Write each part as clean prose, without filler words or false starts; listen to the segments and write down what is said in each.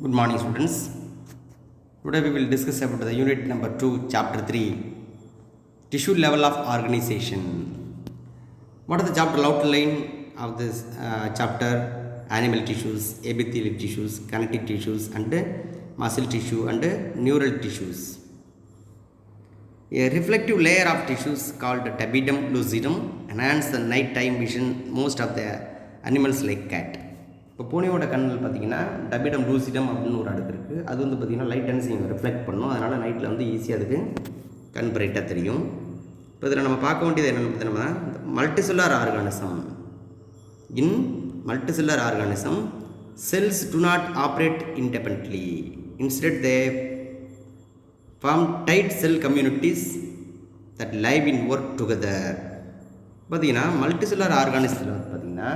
Good morning, students. Today we will discuss about the unit number 2, chapter 3, tissue level of organization. What is the chapter outline of this chapter? Animal tissues, epithelial tissues, connective tissues, and muscle tissue and neural tissues. A reflective layer of tissues called tabidum lucidum enhance the nighttime vision most of the animals like cat. இப்போ பூனையோட கண்ணில் பார்த்தீங்கன்னா டபிடம் lucidum அப்படின்னு ஒரு அடுக்கு இருக்குது. அது வந்து பார்த்திங்கன்னா லைட் என்ன செய்யும், ரிஃப்ளெக்ட் பண்ணும். அதனால் நைட்டில் வந்து ஈஸியாக அதுக்கு கண் பிரைட்டாக தெரியும். இப்போ இதில் நம்ம பார்க்க வேண்டியது என்னென்னு பார்த்தீங்கன்னா, multicellular organism. In multicellular organism cells do not operate independently. Instead they form tight cell communities that live in work together. பார்த்தீங்கன்னா மல்டிசெல்லுலர் ஆர்கானிசத்தில் வந்து பார்த்திங்கன்னா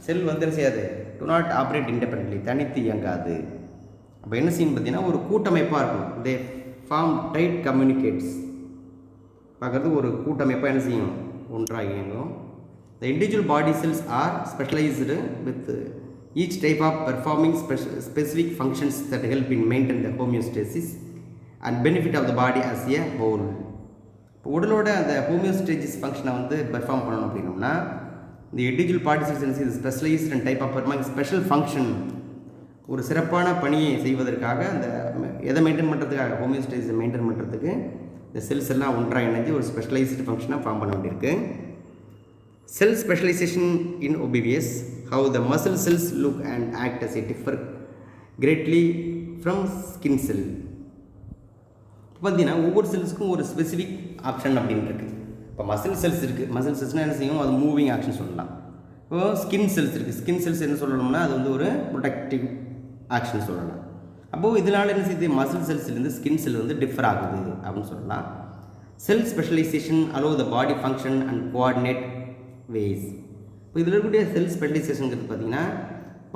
செல் வந்து என்ன செய்யாது, டு நாட் ஆப்ரேட் இண்டிபெண்ட்லி, தனித்து இயங்காது. அப்போ என்ன செய்யும் பார்த்தீங்கன்னா ஒரு கூட்டமைப்பாக இருக்கும். தே ஃபார்ம் டைட் கம்யூனிகேட்ஸ், பார்க்குறது ஒரு கூட்டமைப்பாக என்ன செய்யும், ஒன்றாக இயங்கும். The individual body cells are specialised with each type of performing specific functions that help in maintain the homeostasis and benefit of the body as a whole. இப்போ உடலோட அந்த homeostasis ஃபங்க்ஷனை வந்து பெர்ஃபார்ம் பண்ணணும் அப்படின்னோம்னா இந்த இண்டிவிஜுவல் பார்ட்டிசிபேஷன்ஸ் இது specialized and type of performing special function, ஒரு சிறப்பான பணியை செய்வதற்காக அந்த எதை மெயின்டைன் பண்ணுறதுக்காக, ஹோமியோஸ்டேசிஸை மெயின்டைன் பண்ணுறதுக்கு இந்த செல்ஸ் எல்லாம் ஒன்றாக இணைஞ்சு ஒரு ஸ்பெஷலைஸ்டு ஃபங்க்ஷனாக ஃபார்ம் பண்ண வேண்டியிருக்கு. Cell specialisation in obvious how the muscle cells look and act as a differ greatly from skin cell. பார்த்தீங்கன்னா ஒவ்வொரு செல்ஸுக்கும் ஒரு ஸ்பெசிஃபிக் ஆப்ஷன் அப்படின்னு இருக்குது. இப்போ மசில் செல்ஸ் இருக்குது, மசில் செல்ஸ்னால் என்ன செய்யும், அது மூவிங் ஆக்ஷன் சொல்லலாம். இப்போ ஸ்கின் செல்ஸ் இருக்குது, ஸ்கின் செல்ஸ் என்ன சொல்லணும்னா அது வந்து ஒரு ப்ரொடெக்டிவ் ஆக்ஷன் சொல்லலாம். அப்போது இதனால் என்ன செய்யுது, மசில் செல்ஸ்லேருந்து ஸ்கின் செல் வந்து டிஃபர் ஆகுது அப்படின்னு சொல்லலாம். Cell specialisation allow the body function and coordinate ways. இப்போ இதில் இருக்கக்கூடிய செல் ஸ்பெஷலைசேஷனுங்கிறது பார்த்திங்கன்னா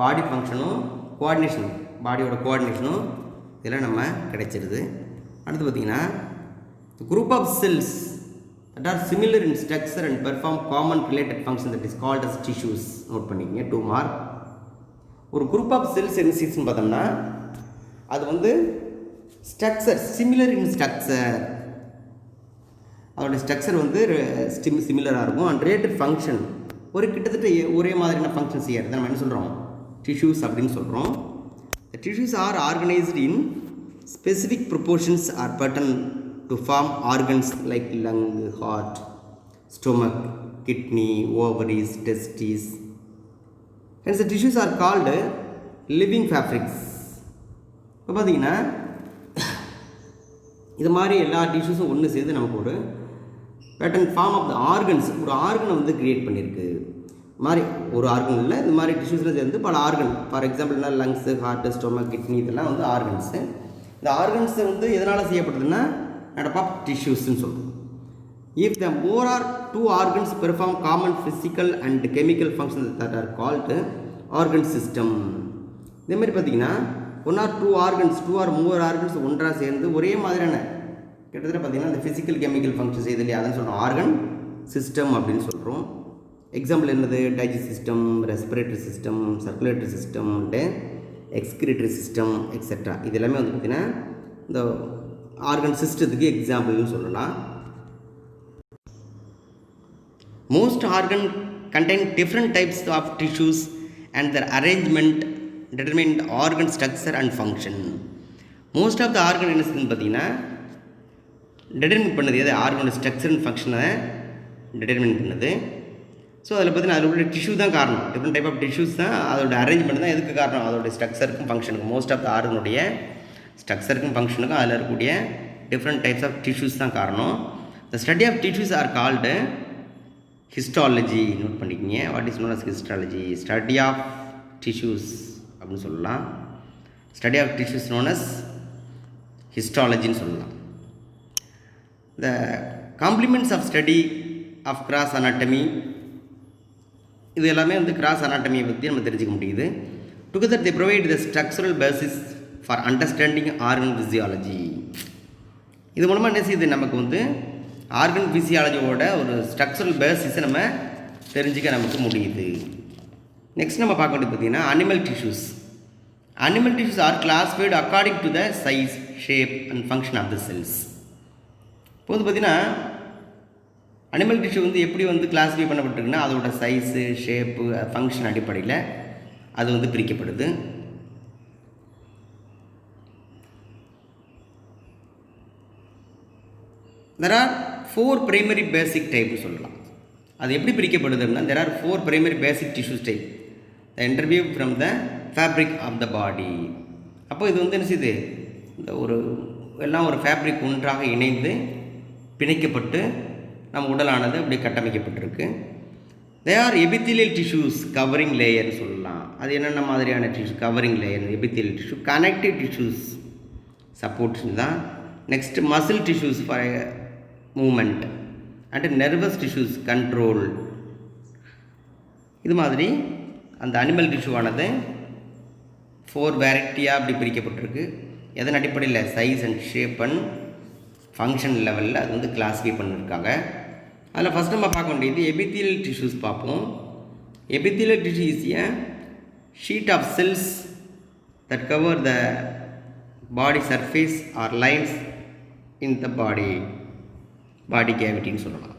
பாடி ஃபங்க்ஷனும் கோஆர்டினேஷன், பாடியோட கோஆர்டினேஷனும் இதெல்லாம் நம்ம கிடைச்சிருது. அடுத்து பார்த்திங்கன்னா group of cells that are similar in structure and perform common related function that is called as tissues. Note பண்ணிக்கங்க, 2 மார்க். ஒரு குரூப் ஆஃப் செல்ஸ் என்ன செய்யுதுன்னு பார்த்தோம்னா அது வந்து ஸ்ட்ரக்சர் சிமிலர் இன் ஸ்ட்ரக்சர், அதோடைய ஸ்ட்ரக்சர் வந்து சிமிலராக இருக்கும். அண்ட் ரிலேட்டட் ஃபங்க்ஷன், ஒரு கிட்டத்தட்ட ஒரே மாதிரியான ஃபங்க்ஷன் செய்யறது நம்ம என்ன சொல்கிறோம், டிஷ்யூஸ் அப்படின்னு சொல்கிறோம். The tissues are organized in specific proportions or pattern to form organs like lung, heart, stomach, kidney, ovaries, testes. Hence the tissues are called living fabrics. இப்போ பார்த்தீங்கன்னா இது மாதிரி எல்லா டிஷ்யூஸும் ஒன்று சேர்ந்து நமக்கு ஒரு pattern form of the organs, ஒரு ஆர்கனை வந்து க்ரியேட் பண்ணியிருக்கு. மாதிரி ஒரு ஆர்கன் இல்லை, இந்த மாதிரி டிஷ்யூஸில் சேர்ந்து பல ஆர்கன், ஃபார் எக்ஸாம்பிள்னா லங்ஸு, ஹார்ட்டு, ஸ்டொமக், கிட்னி, இதெல்லாம் வந்து ஆர்கன்ஸு. இந்த ஆர்கன்ஸை வந்து எதனால் செய்யப்படுதுன்னா made of tissues ன்னு சொல்கிறோம். If the more or 2 organs perform common physical and chemical functions that are called organ system. இதே மாதிரி பார்த்தீங்கன்னா 1 or 2 organs, 2 or more organs ஒன்றாக சேர்ந்து ஒரே மாதிரியான கிட்டத்தட்ட பார்த்தீங்கன்னா இந்த ஃபிசிக்கல் கெமிக்கல் ஃபங்க்ஷன்ஸ் இது இல்லையா, அதான் சொல்கிறோம் ஆர்கன் சிஸ்டம் அப்படின்னு சொல்கிறோம். எக்ஸாம்பிள் என்னது, digest system, respiratory system, circulatory system and excretory system etcetera. இது எல்லாமே வந்து பார்த்திங்கன்னா இந்த ஆர்கன் சிஸ்டத்துக்கு எக்ஸாம்பிள்னு சொல்லலாம். Most organ contain different types of tissues and their arrangement determine organ structure and function. Most of the organ என்ன செய்யுதுன்னு பார்த்தீங்கன்னா டிட்டர்மின் பண்ணுது எது, ஆர்கனோட ஸ்ட்ரக்சர் அண்ட் ஃபங்க்ஷனை டிட்டர்மின் பண்ணுது. ஸோ அதில் பார்த்தீங்கன்னா அதில் உள்ள டிஷ்யூ தான் காரணம், டிஃப்ரெண்ட் டைப் ஆஃப் டிஷ்யூஸ் தான் அதோட அரேஞ்ச்மெண்ட் தான் எதுக்கு காரணம், அதோட ஸ்ட்ரக்சருக்கும் ஃபங்க்ஷனுக்கும். மோஸ்ட் ஆஃப் த ஆர்கனுடைய ஸ்ட்ரக்சருக்கும் ஃபங்க்ஷனுக்கும் அதில் இருக்கக்கூடிய டிஃப்ரெண்ட் டைப்ஸ் ஆஃப் டிஷ்யூஸ் தான் காரணம். The study of tissues are called histology. Note பண்ணிக்கிங்க, what is known as histology, study of tissues அப்படின்னு சொல்லலாம். Study of tissues known as ஹிஸ்டாலஜின்னு சொல்லலாம். The complements of study of gross anatomy, இது எல்லாமே வந்து கிராஸ் அனாட்டமியை பற்றி நம்ம தெரிஞ்சுக்க முடியுது. Together they provide the structural basis for understanding organ physiology. இது மூலமாக என்ன செய்யுது, நமக்கு வந்து ஆர்கன் ஃபிசியாலஜியோட ஒரு ஸ்ட்ரக்சரல் பேசிஸை நம்ம தெரிஞ்சுக்க நமக்கு முடியுது. நெக்ஸ்ட் நம்ம பார்க்க வேண்டியது பார்த்திங்கன்னா animal tissues. Animal tissues are classified according to the size, shape and function of the cells. இப்போது பார்த்தீங்கன்னா அனிமல் டிஷ்யூ வந்து எப்படி வந்து கிளாஸிஃபை பண்ணப்பட்டிருக்குன்னா அதோட சைஸு, ஷேப்பு, ஃபங்க்ஷன் அடிப்படையில் அது வந்து பிரிக்கப்படுது. There are 4 primary basic types சொல்லலாம். அது எப்படி பிரிக்கப்படுது அப்படின்னா there are 4 primary basic tissue type. The interview from the fabric of the body. அப்போ இது வந்து என்ன செய்யுது, இந்த ஒரு எல்லாம் ஒரு ஃபேப்ரிக் ஒன்றாக இணைந்து பிணைக்கப்பட்டு நம்ம உடலானது அப்படி கட்டமைக்கப்பட்டிருக்கு. They are epithelial tissues covering layer சொல்லலாம். அது என்னென்ன மாதிரியான tissue covering layer, epithelial tissue, connective tissues supports தான். Next muscle tissues for movement and nervous tissues control. இது மாதிரி அந்த அனிமல் டிஷ்யூவானது 4 வெரைட்டியாக அப்படி பிரிக்கப்பட்டிருக்கு. எதன் அடிப்படையில் size and shape and function லெவலில் அது வந்து கிளாஸிஃபை பண்ணியிருக்காங்க. அதில் ஃபஸ்ட் நம்ம பார்க்க வேண்டியது epithelial tissues பார்ப்போம். Epithelial tissue is a sheet of cells that cover the body surface or lines in the body cavity சொல்லலாம்.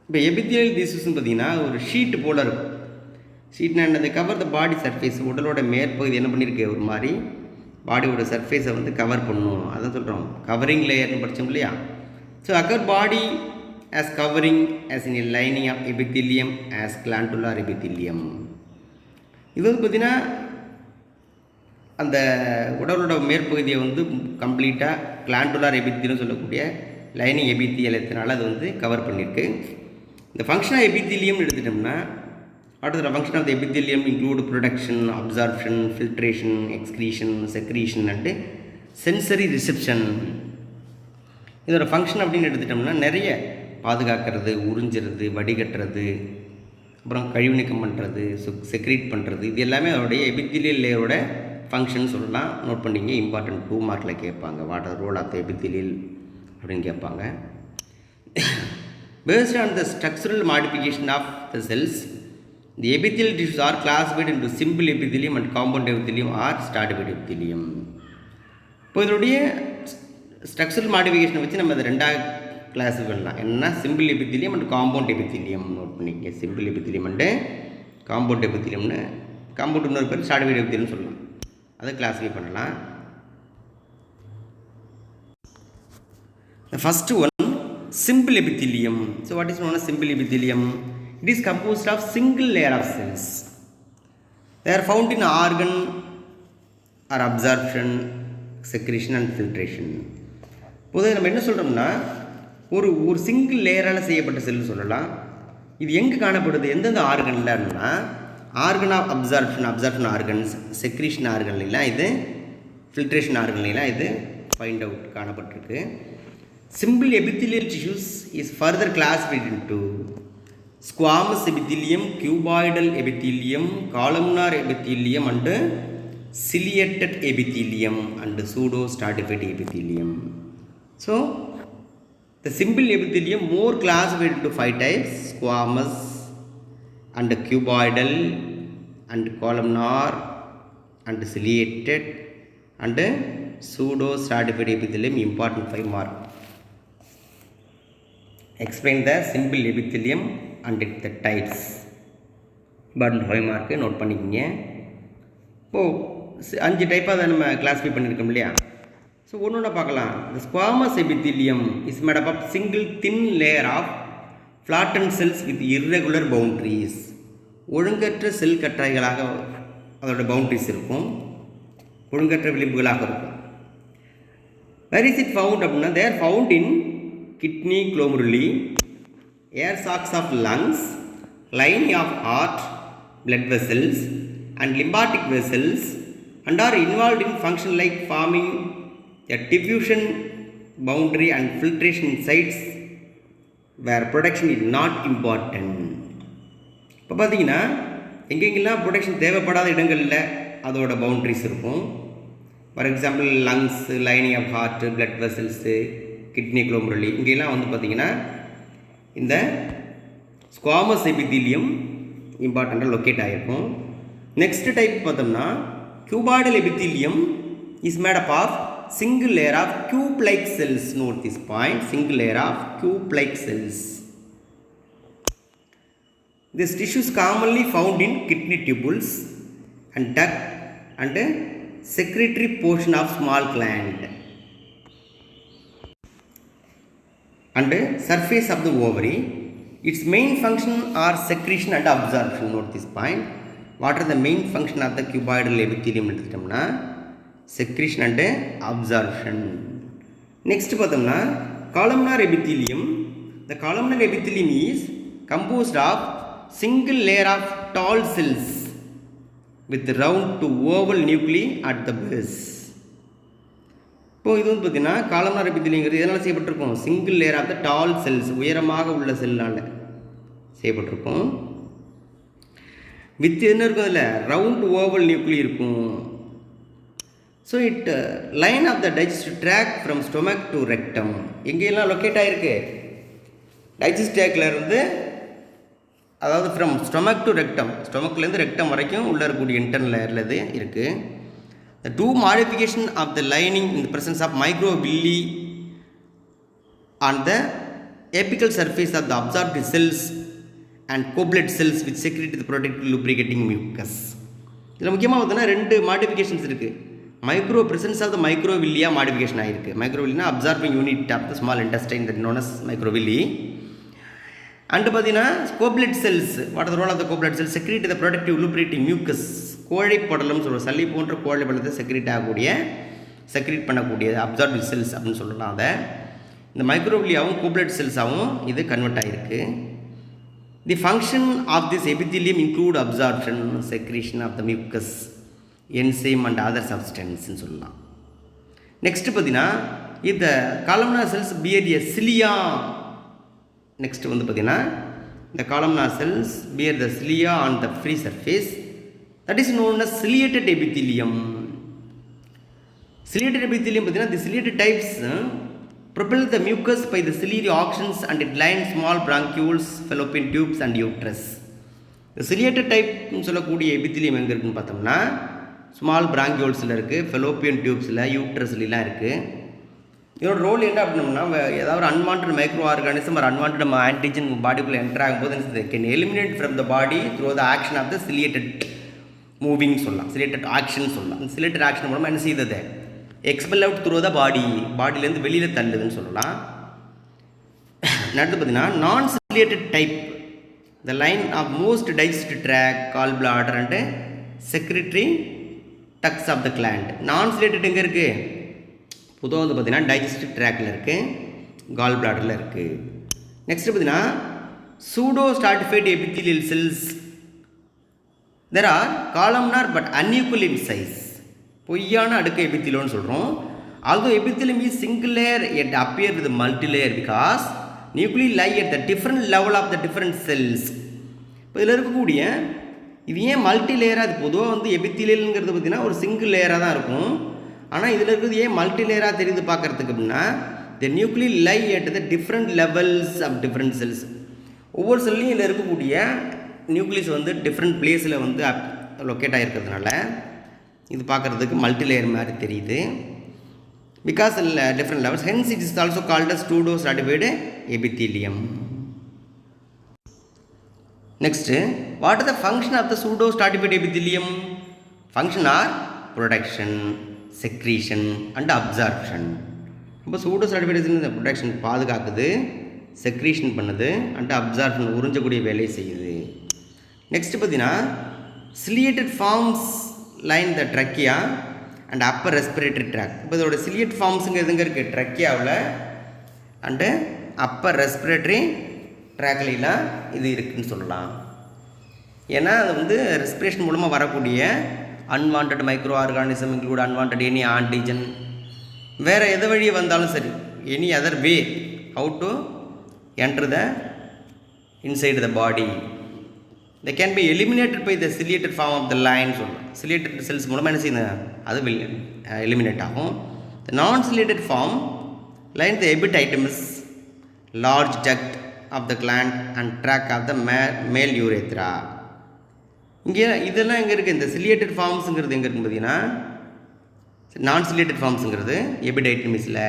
இப்போ epithelial tissues பார்த்தீங்கன்னா ஒரு ஷீட் போல் இருக்கும். ஷீட்னா என்னது, கவர் த பாடி சர்ஃபேஸ், உடலோட மேற்பகுதி என்ன பண்ணியிருக்கு, ஒரு மாதிரி பாடியோட சர்ஃபேஸை வந்து கவர் பண்ணும். அதான் சொல்கிறோம் கவரிங் லேயர்னு படித்தோம் இல்லையா. So occur body as covering as in a lining of epithelium as glandular epithelium. இது வந்து பார்த்திங்கன்னா அந்த உடலோட மேற்பகுதியை வந்து கம்ப்ளீட்டாக கிளாண்டுலார் எபித்திலியம் சொல்லக்கூடிய லைனிங் எபித்தியலத்தினால அது வந்து கவர் பண்ணியிருக்கு. இந்த ஃபங்க்ஷன் ஆஃப் எபித்திலியம் எடுத்துட்டோம்னா அடுத்த function of the epithelium include production, absorption, filtration, excretion, secretion and sensory reception. இதோட ஃபங்க்ஷன் அப்படின்னு எடுத்துட்டோம்னா நிறைய பாதுகாக்கிறது, உறிஞ்சிறது, வடிகட்டுறது, அப்புறம் கழிவு நீக்கம் பண்ணுறது, செக்ரீட் பண்ணுறது, இது எல்லாமே அதோடைய எபித்திலியல் லேயரோட ஃபங்க்ஷன் சொல்லலாம். நோட் பண்ணிங்க, இம்பார்ட்டன்ட் 2 மார்க்கில் கேட்பாங்க. What are role of the epithelial அப்படின்னு கேட்பாங்க. Based on the structural modification of the cells, the epithelial tissues are classified into simple epithelium and compound epithelium or stratified epithelium. இப்போ இதனுடைய structural மாடிஃபிகேஷனை வச்சு நம்ம இதை 2ஆக கிளாஸிஃபை பண்ணலாம். என்னென்னா simple epithelium and compound epithelium. Note பண்ணிக்க, சிம்பிள் எபித்திலியம் அண்டு காம்பவுண்ட் எபித்திலியம்னு, compound இன்னொரு பேர் ஸ்ட்ராட்டிஃபைட் எபித்திலியம் சொல்லலாம். அதை கிளாஸிஃபை பண்ணலாம். The first one, simple epithelium. So what is known as simple epithelium? It is composed of single layer of cells. They are found in organ or absorption, secretion and filtration. பொதுவாக நம்ம என்ன சொல்கிறோம்னா ஒரு single லேயரால் செய்யப்பட்ட செல் சொல்லலாம். இது எங்கே காணப்படுது, எந்தெந்த ஆர்கன்லன்னா organ of absorption organs, secretion ஆர்கன்லாம் இது, ஃபில்ட்ரேஷன் ஆர்கன்லாம் இது ஃபைண்ட் அவுட் காணப்பட்டிருக்கு. சிம்பிள் epithelial tissues is further classified into squamous epithelium, cuboidal epithelium, columnar epithelium and ciliated epithelium and pseudo-stratified epithelium. So the simple epithelium more classified into 5 types: squamous and cuboidal and columnar and ciliated and pseudo-stratified epithelium. Important 5 mark. Explain the simple epithelium and the types. Important 5 mark note பண்ணிக்கிங்க. இப்போது 5 டைப்பாக அதை நம்ம classify பண்ணியிருக்கோம் இல்லையா. So ஒன்று ஒன்றா பார்க்கலாம். The squamous epithelium is made up of single thin layer of flattened cells with irregular boundaries. ஒழுங்கற்ற செல் கற்றைகளாக அதோட பவுண்ட்ரிஸ் இருக்கும், ஒழுங்கற்ற விளிம்புகளாக இருக்கும். Where is it found அப்படின்னா, they are found in kidney glomeruli, air sacs of lungs, lining of heart, blood vessels and lymphatic vessels, and are involved in function like forming a diffusion boundary and filtration sites where production is not important. இப்போ பார்த்தீங்கன்னா எங்கெங்கெல்லாம் production தேவைப்படாத இடங்களில் அதோட boundaries இருக்கும். For example lungs, lining of heart, blood vessels, kidney glomeruli, இங்கெல்லாம் வந்து பார்த்திங்கன்னா இந்த ஸ்குவாமஸ் எபித்திலியம் இம்பார்ட்டண்ட்டாக லொக்கேட் ஆகிருக்கும். நெக்ஸ்ட் டைப் பார்த்தோம்னா cuboidal epithelium is made up of single layer of cube-like cells. Note this point, single layer of cube-like cells. This tissue is commonly found in kidney tubules and duct and secretory portion of small gland and surface of the ovary. Its main function are secretion and absorption. Note this point. What are the main function of the cuboidal epithelium? Secretion and absorption. Next பார்த்தோம்னா columnar epithelium. The columnar epithelium is composed of single layer of tall cells with round to oval nuclei at the base. இப்போ இது வந்து பார்த்தீங்கன்னா columnar எபித்திலியம்ங்கிறது எதனால் செய்யப்பட்டிருக்கும்? Single layer of the tall cells, உயரமாக உள்ள செல்னால் செய்யப்பட்டிருக்கும். வித் என்ன இருக்கும்? அதில் ரவுண்ட் ஓவல் நியூக்ளி இருக்கும். So it line of the digestive tract from stomach to rectum. எங்கேயெல்லாம் லொக்கேட் ஆகிருக்கு? டைஜஸ்ட் ட்ராக்ல இருந்து, அதாவது ஃப்ரம் ஸ்டொமக் டு ரெக்டம், ஸ்டொமக்லேருந்து ரெக்டம் வரைக்கும் உள்ளே இருக்கக்கூடிய இன்டர்னல் லேயரில் இது இருக்குது. The two modification of the lining in the presence of microvilli on the apical surface of the absorbed cells and goblet cells which secrete the protective lubricating mucus. இதில் முக்கியமாக பார்த்தீங்கன்னா ரெண்டு மாடிஃபிகேஷன்ஸ் இருக்குது. Micro presence of the microvillia modification ஆகிருக்கு. மைக்ரோவில்லினா absorbing unit of the small intestine that known as microvilli. And பார்த்தீங்கன்னா goblet cells. What are the role of the goblet cells? Secrete the protective lubricating mucus. கோழைப்படலம் சொல்லுவோம். சளி போன்ற கோழைப்படலத்தை secrete பண்ணக்கூடிய absorbing cells அப்படின்னு சொல்லலாம். அதை இந்த மைக்ரோவில்லியாவும் கோப்லெட் செல்ஸாகவும் இது கன்வெர்ட் ஆகிருக்கு. The function of this epithelium include absorption, secretion of the mucus, enzyme and other சப்ஸ்டன்ஸ்ன்னு சொல்லலாம். நெக்ஸ்ட் பார்த்தீங்கன்னா இந்த columnar cells bear a cilia. Next வந்து பார்த்தீங்கன்னா இந்த columnar cells bear the cilia on the free surface. That is known as ciliated epithelium. Ciliated epithelium பார்த்தீங்கன்னா the ciliated types propel the mucus by the ciliary auctions and it line small bronchioles, fallopian tubes and uterus. The ciliated type சொல்லக்கூடிய epithelium எங்கே இருக்குன்னு பார்த்தோம்னா small பிராங்கியோல்ஸில் இருக்குது, Fallopian டியூப்ஸில், யூட்ரஸ்லாம் இருக்குது. இதோட role என்ன அப்படின்னோம்னா, ஏதாவது ஒரு அன்வான்ட் மைக்ரோ ஆர்கானிசம் ஒரு அன்வான்ட் ஆன்டிஜன் பாடிக்குள்ளே என்டர் ஆகும்போது can eliminate from the body through the action of the ciliated moving சொல்லலாம், சிலேட்டட் ஆக்ஷன் சொல்லலாம். இந்த சிலேட்டட் ஆக்ஷன் மூலமாக என்ன செய்தது? எக்ஸ்பெல் அவுட் த்ரூ த பாடியிலேருந்து வெளியில் தள்ளுதுன்னு சொல்லலாம். அடுத்து பார்த்தீங்கன்னா non ciliated type the line of most digestive tract, gall bladder and secretory ducts of the gland. Non ciliated எங்கே இருக்குது? பொதுவாக வந்து பார்த்தீங்கன்னா டைஜஸ்டிவ் ட்ராக்கில் இருக்குது, கால் பிளாடரில் இருக்குது. நெக்ஸ்ட் பார்த்தீங்கன்னா pseudo stratified epithelial cells. There are columnar but unequal in size. பொய்யான அடுக்கு எபித்திலியம்னு சொல்கிறோம். Although epithelium is single layer, it appears with multi-layer because nuclei lie at the different level of the different cells. இப்போ இதில் இருக்கக்கூடிய இது ஏன் multi லேயராக? அது பொதுவாக வந்து எபித்திலியல்ங்கிறது பார்த்திங்கன்னா ஒரு சிங்கிள் லேயராக தான் இருக்கும். ஆனால் இதில் இருக்கிறது ஏன் மல்டி லேயராக தெரியுது பார்க்குறதுக்கு அப்படின்னா, the nuclei lie at the different levels of different cells. ஒவ்வொரு செல்லையும் இதில் இருக்கக்கூடிய நியூக்ளியஸ் வந்து டிஃப்ரெண்ட் பிளேஸில் வந்து லொக்கேட் ஆகிருக்கிறதுனால இது பார்க்குறதுக்கு மல்டி லேயர் மாதிரி தெரியுது. Because different levels, hence it is also called as pseudo stratified epithelium. Next, what are the function of the pseudo stratified epithelium? Function are production, secretion and absorption. இப்போ pseudo stratified production பாதுகாக்குது, secretion பண்ணுது and absorption உறிஞ்சக்கூடிய வேலையை செய்யுது. Next பார்த்தீங்கன்னா ciliated forms line the trachea and upper respiratory tract. இப்போ இதோட ciliate ஃபார்ம்ஸுங்க எதுங்க இருக்குது? ட்ரக்கியாவில் அண்டு அப்பர் ரெஸ்பிரேட்டரி ட்ராக்லாம் இது இருக்குதுன்னு சொல்லலாம். ஏன்னா அது வந்து ரெஸ்பிரேஷன் மூலமாக வரக்கூடிய unwanted micro organism include unwanted any antigen, வேறு எது வழியே வந்தாலும் சரி, any other way how to enter the inside the body, they can be eliminated by the ciliated form of the line. சொல்லலாம். ciliated cells மூலமாக என்ன செய்யணும்? அது எலிமினேட் ஆகும். The non ciliated form line the epididymous, large duct of the gland and tract of the male urethra. இங்கே இதெல்லாம் எங்கே இருக்குது, இந்த சிலியேட்டட் ஃபார்ம்ஸுங்கிறது எங்கே இருக்குன்னு பார்த்தீங்கன்னா, non ciliated ஃபார்ம்ஸுங்கிறது எபிடைட்டமிஸில்,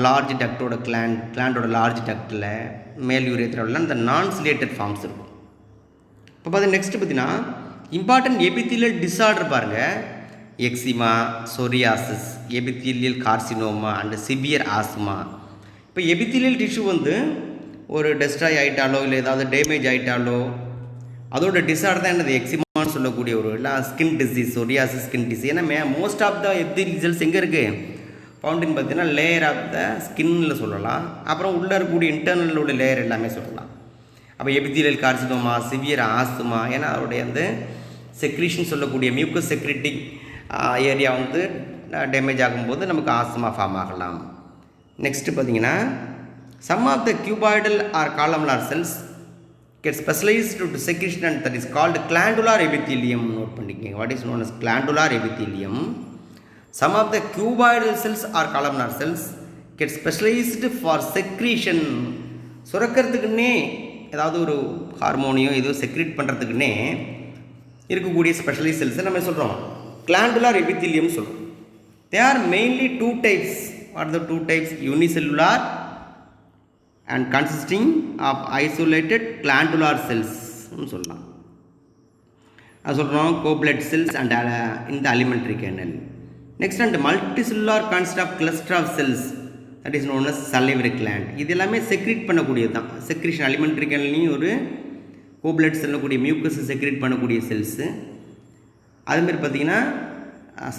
large டக்டோட கிளாண்டோட large ductile, மேல் யூரேத்ராவில் இந்த நான் சிலியேட்டட் ஃபார்ம்ஸ் இருக்கும். இப்போ பார்த்து நெக்ஸ்ட்டு பார்த்தீங்கன்னா இம்பார்ட்டன்ட் எபித்தீலியல் டிஸார்டர் பாருங்கள், eczema, psoriasis, epithelial carcinoma and severe asthma. இப்போ எபித்தீலியல் டிஷ்யூ வந்து ஒரு டெஸ்ட்ராய் ஆகிட்டாலோ இல்லை ஏதாவது டேமேஜ் ஆகிட்டாலோ அதோட டிஸார்டர் தான் என்னது, எக்ஸிமான்னு சொல்லக்கூடிய ஒரு இல்லை skin disease, psoriasis skin disease. ஏன்னா most of the epithelial cells எங்கே இருக்குது, ஃபவுண்டின் பார்த்தீங்கன்னா லேயர் ஆஃப் த ஸ்கின்னில் சொல்லலாம், அப்புறம் உள்ளே இருக்கக்கூடிய இன்டர்னல் உள்ள லேயர் எல்லாமே சொல்லலாம். அப்போ எபித்தீலியல் கார்சினோமா, சிவியர் ஆஸ்துமா, ஏன்னா அதோடைய வந்து செக்ரீஷன் சொல்லக்கூடிய மியூக்கஸ் செக்ரிட்டிங் ஏரியா வந்து டேமேஜ் ஆகும்போது நமக்கு ஆஸ்துமா ஃபார்ம் ஆகலாம். நெக்ஸ்ட்டு பார்த்தீங்கன்னா some of the cuboidal or columnar cells get specialised to secretion and that is called glandular epithelium. Note பண்ணிக்கோங்க, what is known as glandular epithelium. Some of the cuboidal cells or columnar cells get specialized for secretion. சுரக்கிறதுக்குன்னே ஏதாவது ஒரு ஹார்மோனியோ ஏதோ secrete பண்ணுறதுக்குன்னே இருக்கக்கூடிய specialise செல்ஸை நம்ம சொல்கிறோம் glandular epithelium சொல்கிறோம். They are mainly two types. What the two types? Unicellular and consisting of isolated glandular செல்ஸ்னு சொல்லலாம். அது சொல்கிறோம் கோப்லெட் செல்ஸ் அண்ட் இந்த alimentary canal. Next and multicellular consist of cluster of cells that is known as salivary gland. இது எல்லாமே secrete பண்ணக்கூடியது தான். Secretion alimentary கேனல்லையும் ஒரு கோப்லெட் சொல்லக்கூடிய மியூக்கஸ் செக்ரீட் பண்ணக்கூடிய செல்ஸு. அதுமாரி பார்த்திங்கன்னா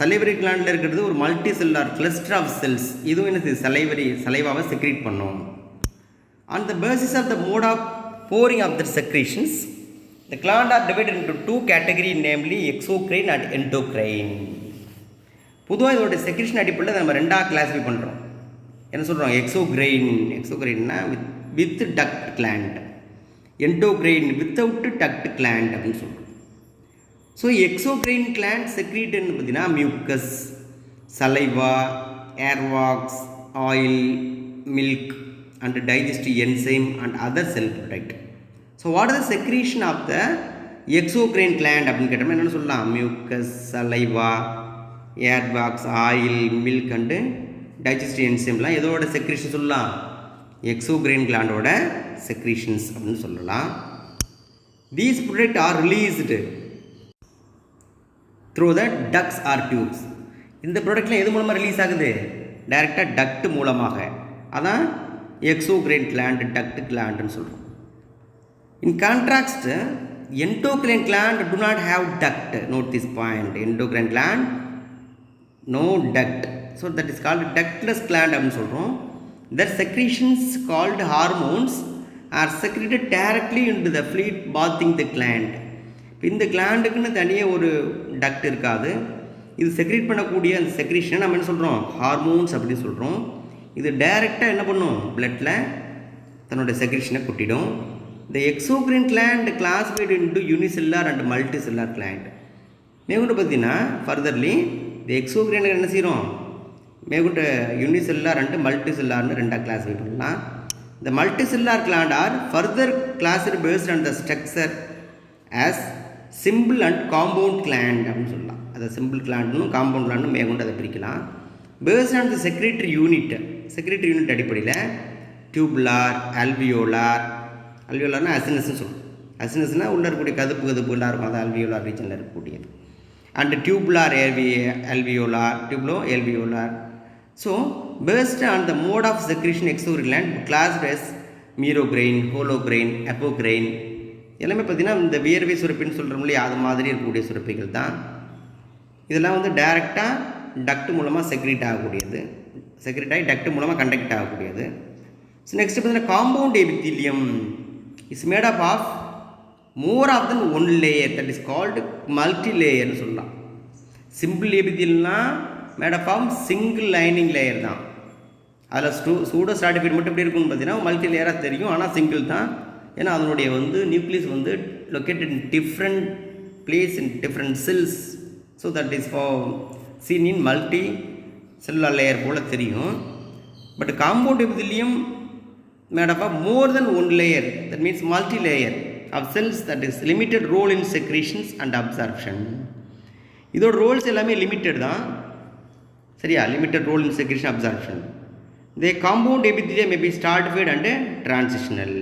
சலைவரி கிளாண்டில் இருக்கிறது ஒரு multicellular cluster of cells. இதுவும் என்னது சலைவாவை செக்ரீட் பண்ணும். On the basis of the mode of pouring of the secretions the gland are divided into two categories, namely exocrine and endocrine. பொதுவாக இதோட செக்ரேஷன் அடிப்படையில் நம்ம ரெண்டாக கிளாஸிஃபை பண்ணுறோம். என்ன சொல்கிறோம்? எக்ஸோக்ரைன்னா with duct gland, endocrine without duct gland அப்படின்னு சொல்கிறோம். ஸோ எக்ஸோக்ரைன் கிளாண்ட் செக்ரீட்னு பார்த்தீங்கன்னா mucus, saliva, earwax, oil, milk and digestive enzyme and other cell product. So what is the secretion of the exocrine gland அப்படின்னு கேட்டோம்னா என்னென்னு சொல்லலாம்? Mucus, saliva, earwax, oil, milk and digestive என்சைம்லாம் எதோட secretion சொல்லலாம்? Exocrine கிளாண்டோட செக்ரீஷன்ஸ் அப்படின்னு சொல்லலாம். These product are released through the ducts or tubes. இந்த ப்ராடக்ட்லாம் எது மூலமாக ரிலீஸ் ஆகுது? டைரெக்டாக டக்ட் மூலமாக. அதான் எக்ஸோக்ரைன் கிளாண்ட், டக்ட் கிளாண்டுன்னு சொல்கிறோம். இன் contrast endocrine gland do not have duct. Note this point. Endocrine gland no duct, so that is called ductless gland அப்படினு சொல்றோம். Their secretions called hormones are secreted directly into the fluid bathing the gland. இந்த கிளாண்டுக்குன்னு தனியாக ஒரு duct இருக்காது. இது secrete பண்ணக்கூடிய அந்த செக்ரீஷனை நம்ம என்ன சொல்கிறோம்? ஹார்மோன்ஸ் அப்படின்னு சொல்கிறோம். இது டைரெக்டாக என்ன பண்ணும்? பிளட்டில் தன்னோட செக்ரீஷனை கொட்டிடும். The exocrine gland classified into unicellular and multicellular gland. மேற்கொண்டு பார்த்தீங்கன்னா ஃபர்தர்லி இந்த எக்ஸோக்ரைன் என்ன செய்கிறோம்? மேற்கொண்டு யூனிசெல்லுலார் அண்ட் மல்டிசெல்லுலார்னு ரெண்டாக கிளாஸிஃபை பண்ணலாம். இந்த multicellular gland R further glazed paste on the structure as simple and compound gland அப்படின்னு சொல்லலாம். அதை சிம்பிள் கிளாண்ட்னும் காம்பவுண்ட் கிளாண்டும் மேற்கொண்டு அதை பிரிக்கலாம். Paste on the secretory unit அடிப்படையில் டியூபுலார், அல்வியோலார்னா அசினஸ்ன்னு சொல்லுவோம். அசினஸ்னால் உள்ளே இருக்கக்கூடிய கதுப்புலாம் இருக்கும், அது அல்வியோலார் ரீஜனில் இருக்கக்கூடியது. And tubular alveolar. So based on the mode of secretion exocrine gland classed as merocrine, holocrine, apocrine எல்லாமே பார்த்திங்கன்னா இந்த வியர்வை சுரப்பின்னு சொல்கிறோம் இல்லையா, அது மாதிரி இருக்கக்கூடிய சுரப்பிகள் தான். இதெல்லாம் வந்து டைரெக்டாக டக்ட் மூலமாக செக்ரீட் ஆகக்கூடியது, செக்ரீட் ஆகி டக்ட் மூலமாக கண்டக்ட் ஆகக்கூடியது. ஸோ நெக்ஸ்ட் பார்த்தீங்கன்னா compound epithelium is made up of more of than one layer, that is called multi லேயர்னு சொல்லலாம். சிம்பிள் எபித்தீலியம்னா made up of single lining layer தான். அதில் சூடோ ஸ்ட்ராட்டிஃபைட் மட்டும் எப்படி இருக்குன்னு பார்த்தீங்கன்னா மல்டி லேயராக தெரியும், ஆனால் சிங்கிள் தான். ஏன்னா அதனுடைய வந்து நியூக்ளியஸ் வந்து located in different place in different cells. So that is for seen in multi cellular layer போல் தெரியும். But compound epithelium made up of more than one layer, that means multi layer. of cells that is limited role in secretions and absorption. இதோட roles எல்லாமே limited தான், சரியா? Limited role in secretion absorption. The compound epithelium may be stratified and transitional.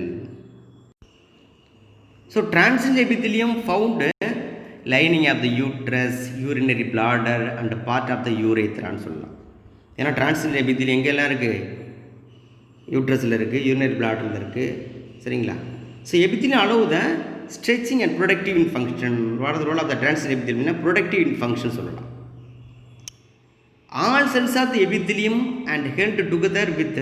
So transitional epithelium found lining of the uterus, urinary bladder and part of the urethra ன்னு சொல்லலாம். ஏன்னா transitional epithelium எங்கெல்லாம் இருக்குது? யூட்ரஸில் இருக்குது, urinary பிளாடரில் இருக்குது, சரிங்களா? So epithelium allow the stretching and productive in function. What is the role of the transitional epithelium? Productive in function சொல்லலாம். All cells of the epithelium and held together with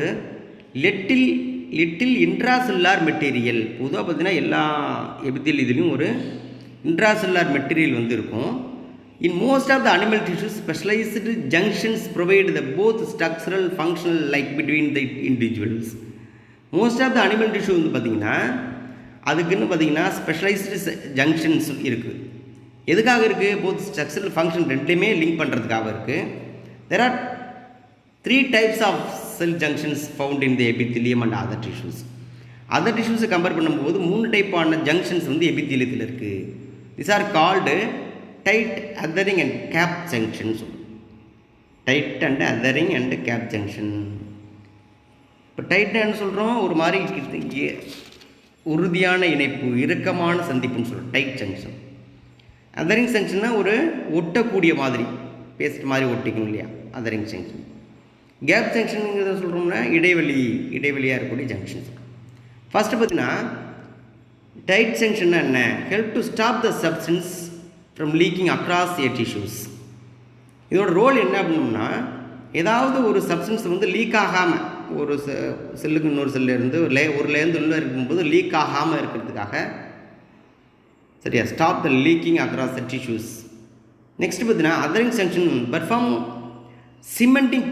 little intracellular material. பொதுவாக பார்த்தீங்கன்னா எல்லா epithelium இதுலேயும் ஒரு intracellular material வந்து இருக்கும். In most of the animal tissues, specialized junctions provide the both structural functional like between the individuals. Most of the animal tissue வந்து பார்த்திங்கன்னா அதுக்குன்னு பார்த்திங்கன்னா ஸ்பெஷலைஸ்டு ஜங்ஷன்ஸ் இருக்குது. எதுக்காக இருக்குது? போத் ஸ்ட்ரக்சரல் ஃபங்க்ஷன் ரெண்டுலேயுமே லிங்க் பண்ணுறதுக்காக இருக்குது. There are 3 types of cell junctions found in the epithelium and other tissues. Other tissues compare பண்ணும்போது 3 டைப்பான ஜங்ஷன்ஸ் வந்து எபித்திலியத்தில் இருக்குது. These are called tight, adhering and cap junctions. Tight and adhering and cap junction. இப்போ டைட்னு சொல்கிறோம், ஒரு மாதிரி உறுதியான இணைப்பு, இறுக்கமான சந்திப்புன்னு சொல்கிறோம் டைட் ஜங்ஷன். அதரிங் ஜங்ஷன்னா ஒரு ஒட்டக்கூடிய மாதிரி, பேஸ்ட் மாதிரி ஒட்டிக்கணும் இல்லையா, அதரிங் ஜங்ஷன். கேப் ஜங்ஷனுங்கிறத சொல்கிறோம்னா இடைவெளியாக இருக்கக்கூடிய ஜங்ஷன்ஸ். ஃபஸ்ட்டு பார்த்தீங்கன்னா டைட் ஜங்ஷன்னா என்ன? Help to stop the substance from leaking across A tissues. இதோட ரோல் என்ன அப்படின்னோம்னா, ஏதாவது ஒரு சப்ஸ்டன்ஸ் வந்து லீக் ஆகாமல், ஒரு செல்லுக்கு இன்னொரு செல்லேருந்து ஒரு லேருந்து உள்ள இருக்கும்போது லீக் ஆகாமல் இருக்கிறதுக்காக, சரியா, stop the leaking across the tissues. Next பார்த்தீங்கன்னா adhering junction perform cementing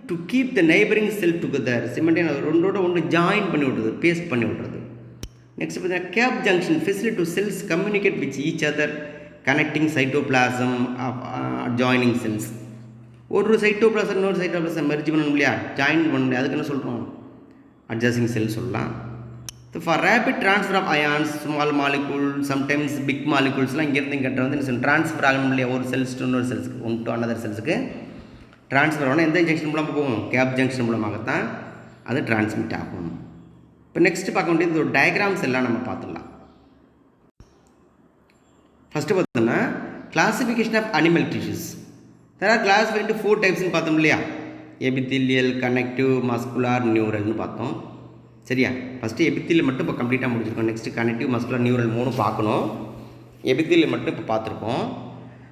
to keep the neighbouring cell together. Cementing ரெண்டோட ஒன்று ஜாயின் பண்ணி விட்றது, பேஸ்ட் பண்ணி விட்றது. நெக்ஸ்ட் பார்த்தீங்கன்னா gap junction facility to cells communicate with each other connecting cytoplasm joining cells. ஒரு cytoplasm இன்னொரு சைட்டோபிளாசம் மெர்ஜ் பண்ணணும் இல்லையா, ஜாயின் பண்ண முடியாது, அதுக்கு என்ன சொல்கிறோம்? அட்ஜஸ்டிங் செல் சொல்லலாம். For rapid transfer of ions, small molecule, sometimes big மாலிகூல்ஸ்லாம் இங்கேருந்து இங்கே வந்து என்ன ட்ரான்ஸ்ஃபர் ஆகணும் இல்லையா, ஒரு செல்ஸ் டு இன்னொரு செல்ஸுக்கு, ஒன் டு அனதர் செல்ஸுக்கு ட்ரான்ஸ்ஃபர் ஆகணும். எந்த ஜங்ஷன் மூலமாக போகும்? கேப் ஜங்ஷன் மூலமாகத்தான் அது டிரான்ஸ்மிட் ஆகும். இப்போ நெக்ஸ்ட் பார்க்க வேண்டியது ஒரு டயக்ராம்ஸ் எல்லாம் நம்ம பார்த்துடலாம். ஃபஸ்ட்டு பார்த்தோம்னா classification of animal tissues. There are classified into 4 டைப்ஸ்னு பார்த்தோம் இல்லையா, எபித்திலியல், கனெக்டிவ், மஸ்குலார், நியூரல்னு பார்த்தோம். சரியா? ஃபஸ்ட்டு எபித்திலியல் மட்டும் இப்போ கம்ப்ளீட்டாக முடிச்சிருக்கோம். நெக்ஸ்ட்டு கனெக்டிவ், மஸ்குலார், நியூரல் 3 பார்க்கணும். எபித்திலியல் மட்டும் இப்போ பார்த்துருக்கோம்.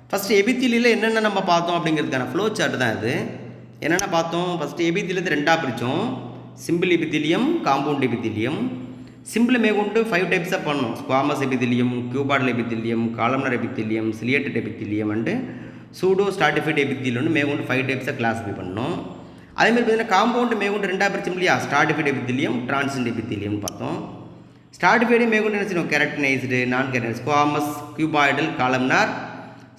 ஃபஸ்ட்டு எபித்திலியில் என்னென்ன நம்ம பார்த்தோம் அப்படிங்கிறதுக்கான ஃப்ளோ சார்ட் தான் இது. என்னென்ன பார்த்தோம்? ஃபஸ்ட்டு எபித்திலியத்தை 2ஆக பிரித்தோம். Simple epithelium, compound epithelium. Simple மேற்கொண்டு 5 டைப்ஸாக பண்ணோம். Squamous epithelium, cuboidal epithelium, columnar epithelium, ciliated epithelium and pseudo stratified எபித்திலியம்னு மேற்கொண்டு 5 டைப்ஸாக கிளாஸிஃபை பண்ணோம். அதேமாதிரி பார்த்தீங்கன்னா காம்பவுண்டு மேற்கொண்டு 2ஆக பிரிச்சோம் இல்லையா, ஸ்ட்ராட்டிஃபைட் எபித்திலியம், டிரான்சியன்ட் எபித்திலியம்னு பார்த்தோம். ஸ்ட்ராட்டிஃபைடு மேற்கொண்டு என்ன செய்யணும்? கெரட்டினைஸ்டு, நான் கெரட்டினைஸ், ஸ்குவாமஸ், கியூபாய்டல், காலம்னார்.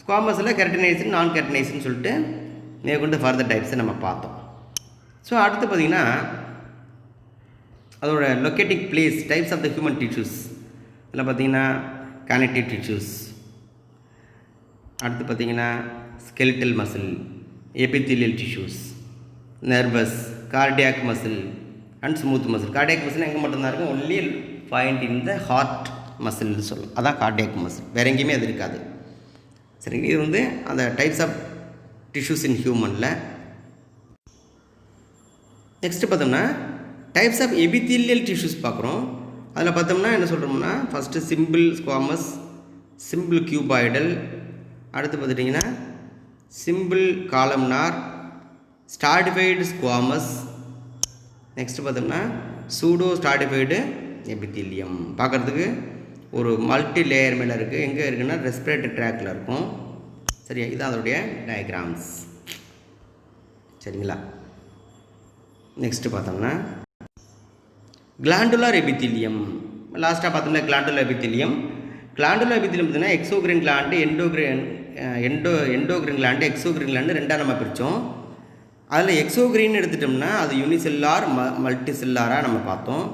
ஸ்குவாமஸில் கெரட்டினைஸ்டு, நான் கெரட்டினைஸ்டுன்னு சொல்லிட்டு மேற்கொண்டு ஃபர்தர் டைப்ஸை நம்ம பார்த்தோம். ஸோ அடுத்து பார்த்திங்கன்னா அதோட locating place, types of the human tissues. இதில் பார்த்திங்கன்னா கனெக்டிவ் டிஷ்யூஸ், அடுத்து பார்த்திங்கன்னா skeletal muscle, epithelial tissues, nervous, cardiac muscle and smooth muscle. Cardiac muscle எங்கே மட்டும்தான் இருக்கும்? Only find in the heart மசில்னு சொல்லலாம். அதான் கார்டியாக் மசில், வேறு எங்கேயுமே அது இருக்காது. சரிங்க, இது வந்து அந்த டைப்ஸ் ஆஃப் டிஷ்யூஸ் இன் ஹியூமனில். நெக்ஸ்ட்டு பார்த்தோம்னா டைப்ஸ் ஆஃப் எபித்திலியல் டிஷ்யூஸ் பார்க்குறோம். அதில் பார்த்தோம்னா என்ன சொல்கிறோம்னா, first simple squamous, simple cuboidal, அடுத்து பார்த்துட்டிங்கன்னா simple columnar, stratified squamous, next பார்த்தோம்னா சூடோ ஸ்ட்ராட்டிஃபைடு எபித்திலியம். பார்க்குறதுக்கு ஒரு மல்டி லேயர் மேலே இருக்குது. எங்கே இருக்குன்னா ரெஸ்பிரேட்டரி ட்ராக்கில் இருக்கும். சரியா? இதுதான் அதோடைய டயக்ராம்ஸ். சரிங்களா? நெக்ஸ்ட்டு பார்த்தோம்னா கிளாண்டுலார் எபித்திலியம். லாஸ்ட்டாக பார்த்தோம்னா கிளாண்டுலார் எபித்திலியம். கிளாண்டுலார் எபித்திலியம் பார்த்தீங்கன்னா எக்ஸோக்ரின் கிளாண்டு, எண்டோக்ரின் கிளாண்டு, எக்ஸோக்ரின் கிளாண்டு 2ஆக நம்ம பிரித்தோம். அதில் எக்ஸோக்ரின் எடுத்துட்டோம்னா அது யூனிசெல்லார், மல்டி செல்லாராக நம்ம பார்த்தோம்.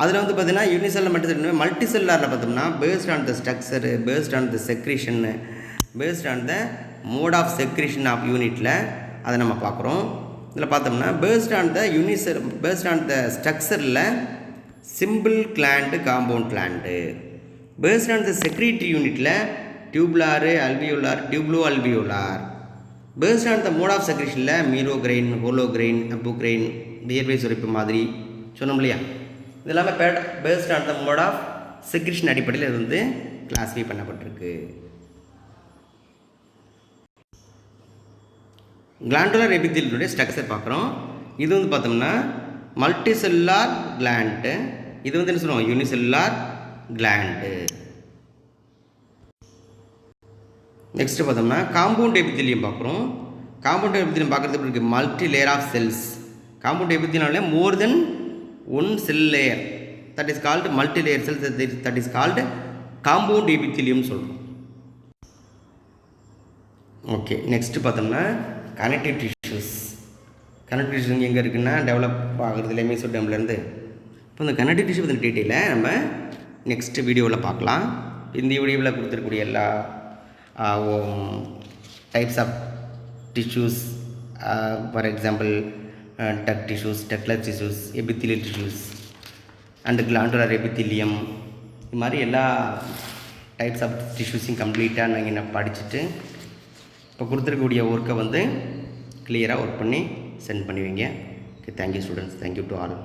அதில் வந்து பார்த்தீங்கன்னா யூனிசெல்லுலர் மல்டிசெல்லுலர் மல்டிசெல்லுலரில் பார்த்தோம்னா based on the structure, based on the செக்ரீஷன்னு, based on the mode of secretion of யூனிட்டில் அதை நம்ம பார்க்குறோம். இதில் பார்த்தோம்னா பேஸ்ட் ஆன் த ஸ்ட்ரக்சரில் simple gland, compound gland. Based on the secretory யூனிட்டில் tubular, alveolar, tubulo alveolar. Based on the mode of செக்ரீஷனில் மீரோகிரைன், ஹோலோகிரைன், அப்புக்ரைன், வியர்வை சுரப்பு மாதிரி சொன்னோம் இல்லையா. இது எல்லாமே based on the mode of secretion அடிப்படையில் இது வந்து கிளாஸிஃபை பண்ணப்பட்டிருக்கு. கிளாண்டுலர் எபித்தீலியலுடைய ஸ்ட்ரக்சர் பார்க்குறோம். இது வந்து பார்த்தோம்னா மல்டிசெல்லுலார் கிளாண்டு, இது வந்து என்ன சொல்லுவோம், யூனிசெல்லுலார் கிளாண்டு. நெக்ஸ்ட்டு பார்த்தோம்னா காம்பவுண்ட் எபித்தீலியம் பார்க்குறோம். காம்பவுண்ட் எபித்தீலியம் பார்க்குறதுக்கு இருக்குது multi layer of cells. Compound எபித்தீலியம்னாலே more than one cell layer, that is called multi layer cells, that is called compound epithelium சொல்கிறோம். ஓகே, நெக்ஸ்ட்டு பார்த்தோம்னா கனெக்டிவ் டிஷ்யூஸ். கனெக்டிவ் டிஷ்யூஸ் எங்கே இருக்குன்னா develop ஆகுறதுல மெசோடெர்ம்லேருந்து. இப்போ இந்த கனெக்டிவ் டிஷ்யூ பற்றின டீட்டெயிலை நம்ம நெக்ஸ்ட் வீடியோவில் பார்க்கலாம். இந்த வீடியோவில் கொடுத்துருக்கூடிய எல்லா types of tissues, for example duct tissues, ductless tissues, epithelial tissues and glandular epithelium, இது மாதிரி எல்லா டைப்ஸ் ஆஃப் டிஷ்யூஸையும் கம்ப்ளீட்டாக நீங்கள் படிச்சுட்டு இப்போ கொடுத்துருக்கக்கூடிய ஒர்க்கை வந்து கிளியராக ஒர்க் பண்ணி சென்ட் பண்ணுவீங்க. Okay, thank you students, thank you to all.